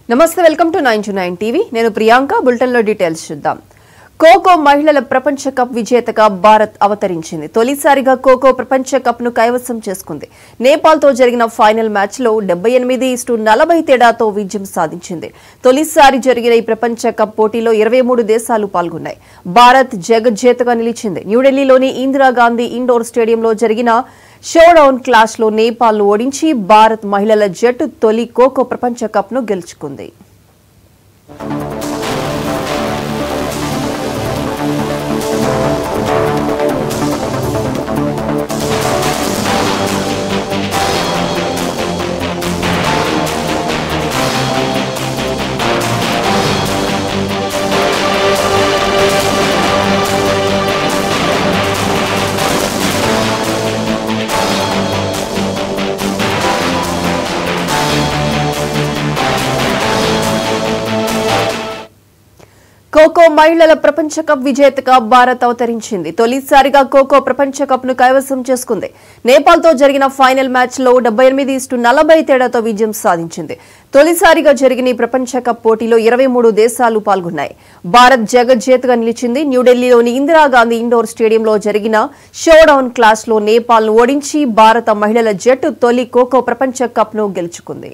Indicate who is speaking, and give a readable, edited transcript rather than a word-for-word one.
Speaker 1: నమస్తే welcome to 929 TV నేను Priyanka bulletin లో డీటెయిల్స్ చూద్దాం ఖోఖో మహిళల ప్రపంచ కప్ విజేతగా భారత్ అవతరించింది తొలిసారిగా ఖోఖో ప్రపంచ కప్ ను కైవసం చేసుకుంది నేపాల్ తో జరిగిన ఫైనల్ మ్యాచ్ లో 78-40 తేడాతో విజయం సాధించింది తొలిసారి జరిగిన ఈ ప్రపంచ కప్ పోటీలో 23 దేశాలు పాల్గొన్నాయి భారత్ జగజ్జేతగా నిలిచింది న్యూఢిల్లీలోని ఇందిరాగాంధీ ఇండోర్ స్టేడియంలో జరిగిన షోడౌన్ క్లాష్ లో నేపాల్ ను ఓడించి భారత్ మహిళల జట్టు తొలి ఖోఖో ప్రపంచ కప్ ను గెలుచుకుంది ఖోఖో మహిళల ప్రపంచ కప్ విజేతగా భారత్ అవతరించింది తొలిసారిగా ఖోఖో ప్రపంచ కప్ ను కైవసం చేసుకుంది నేపాల్ తో జరిగిన ఫైనల్ మ్యాచ్ లో 78-40 తేడాతో విజయం సాధించింది తొలిసారిగా జరిగిన ఈ ప్రపంచ కప్ పోటీలో 23 దేశాలు పాల్గొన్నాయి భారత్ జగజ్జేతగా నిలిచింది న్యూఢిల్లీలోని ఇందిరాగాంధీ ఇండోర్ స్టేడియంలో జరిగిన షోడౌన్ క్లాష్ లో నేపాల్ ను ఓడించి భారత మహిళల జట్టు తొలి ఖోఖో ప్రపంచ కప్ ను గెలుచుకుంది